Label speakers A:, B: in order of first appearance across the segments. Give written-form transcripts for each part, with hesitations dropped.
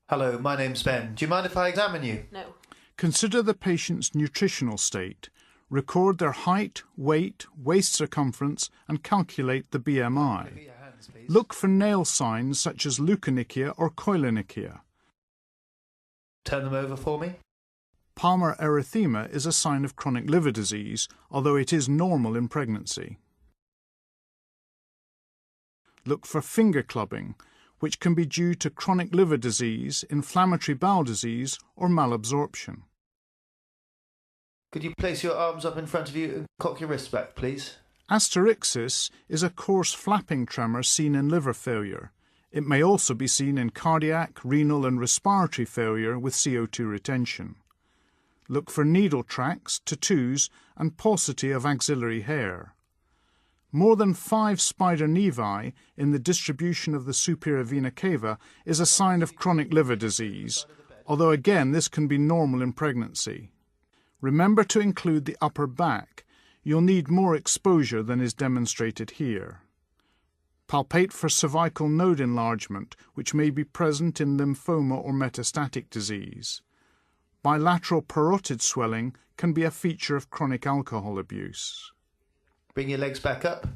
A: Hello, my name's Ben. Do you mind if I examine you?
B: No.
C: Consider the patient's nutritional state. Record their height, weight, waist circumference and calculate the BMI.
A: Your hands, please.
C: Look for nail signs such as leukonychia or koilonychia.
A: Turn them over for me.
C: Palmar erythema is a sign of chronic liver disease, although it is normal in pregnancy. Look for finger clubbing, which can be due to chronic liver disease, inflammatory bowel disease or malabsorption.
A: Could you place your arms up in front of you and cock your wrists back, please?
C: Asterixis is a coarse flapping tremor seen in liver failure. It may also be seen in cardiac, renal and respiratory failure with CO2 retention. Look for needle tracks, tattoos and paucity of axillary hair. More than 5 spider nevi in the distribution of the superior vena cava is a sign of chronic liver disease, although again this can be normal in pregnancy. Remember to include the upper back. You'll need more exposure than is demonstrated here. Palpate for cervical node enlargement, which may be present in lymphoma or metastatic disease. Bilateral parotid swelling can be a feature of chronic alcohol abuse.
A: Bring your legs back up.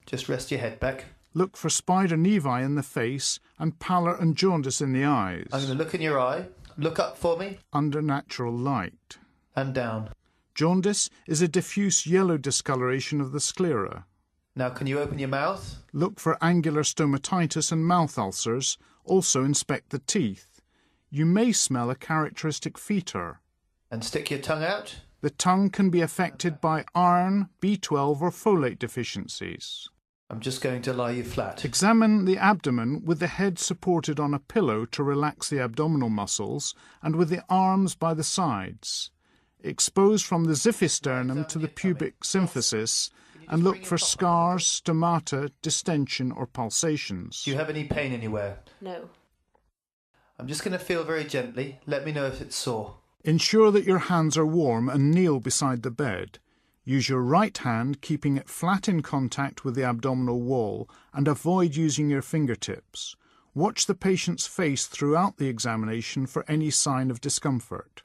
A: Just rest your head back.
C: Look for spider nevi in the face and pallor and jaundice in the eyes.
A: I'm going to look in your eye. Look up for me.
C: Under natural light.
A: And down.
C: Jaundice is a diffuse yellow discoloration of the sclera.
A: Now can you open your mouth?
C: Look for angular stomatitis and mouth ulcers. Also inspect the teeth. You may smell a characteristic fetor.
A: And stick your tongue out.
C: The tongue can be affected by iron, B12 or folate deficiencies.
A: I'm just going to lie you flat.
C: Examine the abdomen with the head supported on a pillow to relax the abdominal muscles and with the arms by the sides. Expose from the xiphisternum to the pubic symphysis and look for scars, stomata, distension or pulsations.
A: Do you have any pain anywhere?
B: No.
A: I'm just going to feel very gently. Let me know if it's sore.
C: Ensure that your hands are warm and kneel beside the bed. Use your right hand, keeping it flat in contact with the abdominal wall, and avoid using your fingertips. Watch the patient's face throughout the examination for any sign of discomfort.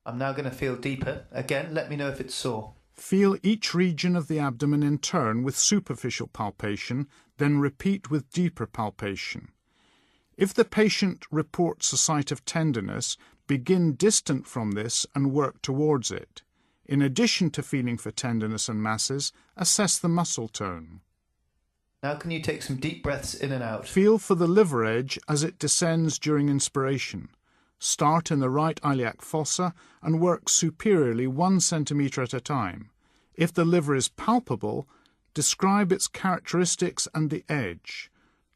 A: I'm now going to feel deeper. Again, let me know if it's sore.
C: Feel each region of the abdomen in turn with superficial palpation, then repeat with deeper palpation. If the patient reports a site of tenderness, begin distant from this and work towards it. In addition to feeling for tenderness and masses, assess the muscle tone.
A: Now can you take some deep breaths in and out?
C: Feel for the liver edge as it descends during inspiration. Start in the right iliac fossa and work superiorly 1 centimetre at a time. If the liver is palpable, describe its characteristics and the edge.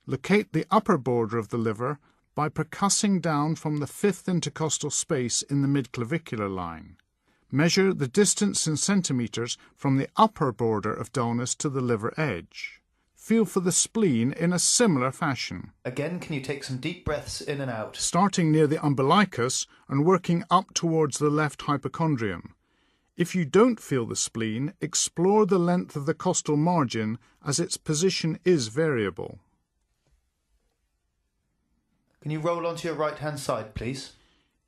C: Locate the upper border of the liver by percussing down from the 5th intercostal space in the midclavicular line. Measure the distance in centimetres from the upper border of dullness to the liver edge. Feel for the spleen in a similar fashion.
A: Again, can you take some deep breaths in and out?
C: Starting near the umbilicus and working up towards the left hypochondrium. If you don't feel the spleen, explore the length of the costal margin as its position is variable.
A: Can you roll onto your right-hand side, please?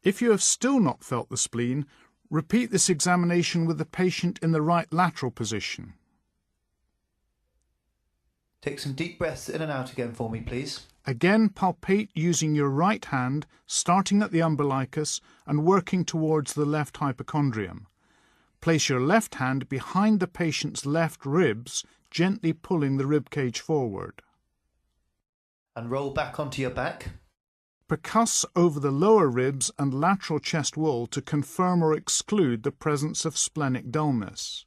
C: If you have still not felt the spleen, repeat this examination with the patient in the right lateral position.
A: Take some deep breaths in and out again for me, please.
C: Again, palpate using your right hand, starting at the umbilicus and working towards the left hypochondrium. Place your left hand behind the patient's left ribs, gently pulling the rib cage forward.
A: And roll back onto your back.
C: Percuss over the lower ribs and lateral chest wall to confirm or exclude the presence of splenic dullness.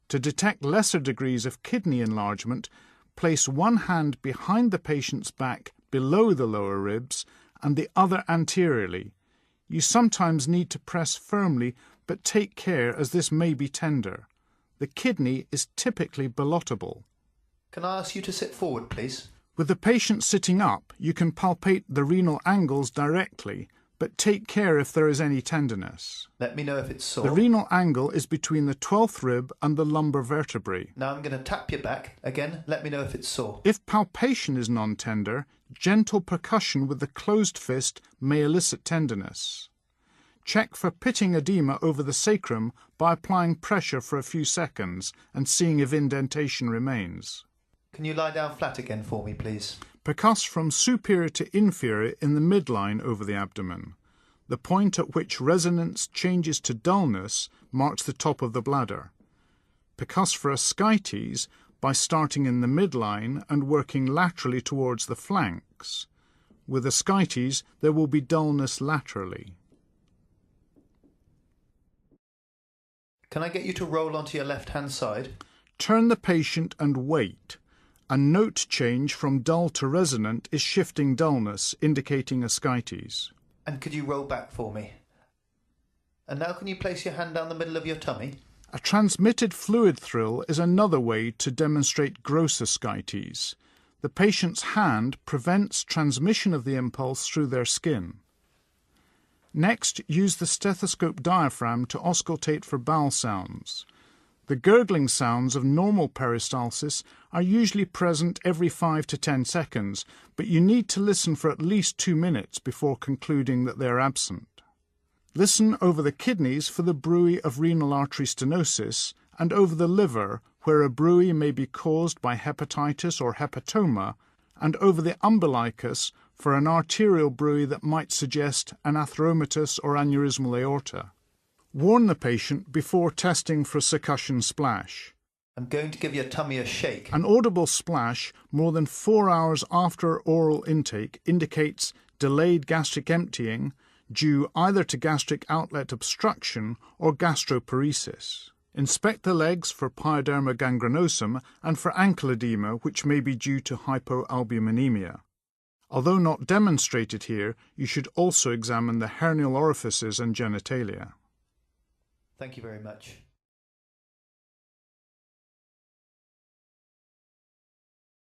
C: To detect lesser degrees of kidney enlargement, place one hand behind the patient's back below the lower ribs and the other anteriorly. You sometimes need to press firmly, but take care as this may be tender. The kidney is typically ballotable.
A: Can I ask you to sit forward, please?
C: With the patient sitting up, you can palpate the renal angles directly, but take care if there is any tenderness.
A: Let me know if it's sore.
C: The renal angle is between the 12th rib and the lumbar vertebrae.
A: Now I'm going to tap your back. Again, let me know if it's sore.
C: If palpation is non-tender, gentle percussion with the closed fist may elicit tenderness. Check for pitting edema over the sacrum by applying pressure for a few seconds and seeing if indentation remains.
A: Can you lie down flat again for me, please?
C: Percuss from superior to inferior in the midline over the abdomen. The point at which resonance changes to dullness marks the top of the bladder. Percuss for ascites by starting in the midline and working laterally towards the flanks. With ascites, there will be dullness laterally.
A: Can I get you to roll onto your left-hand side?
C: Turn the patient and wait. A note change from dull to resonant is shifting dullness, indicating ascites.
A: And could you roll back for me? And now can you place your hand down the middle of your tummy?
C: A transmitted fluid thrill is another way to demonstrate gross ascites. The patient's hand prevents transmission of the impulse through their skin. Next, use the stethoscope diaphragm to auscultate for bowel sounds. The gurgling sounds of normal peristalsis are usually present every 5 to 10 seconds, but you need to listen for at least 2 minutes before concluding that they are absent. Listen over the kidneys for the bruit of renal artery stenosis and over the liver, where a bruit may be caused by hepatitis or hepatoma, and over the umbilicus for an arterial bruit that might suggest an atheromatous or aneurysmal aorta. Warn the patient before testing for succussion splash.
A: I'm going to give your tummy a shake.
C: An audible splash more than 4 hours after oral intake indicates delayed gastric emptying due either to gastric outlet obstruction or gastroparesis. Inspect the legs for pyoderma gangrenosum and for ankle edema, which may be due to hypoalbuminemia. Although not demonstrated here, you should also examine the hernial orifices and genitalia.
A: Thank you very much.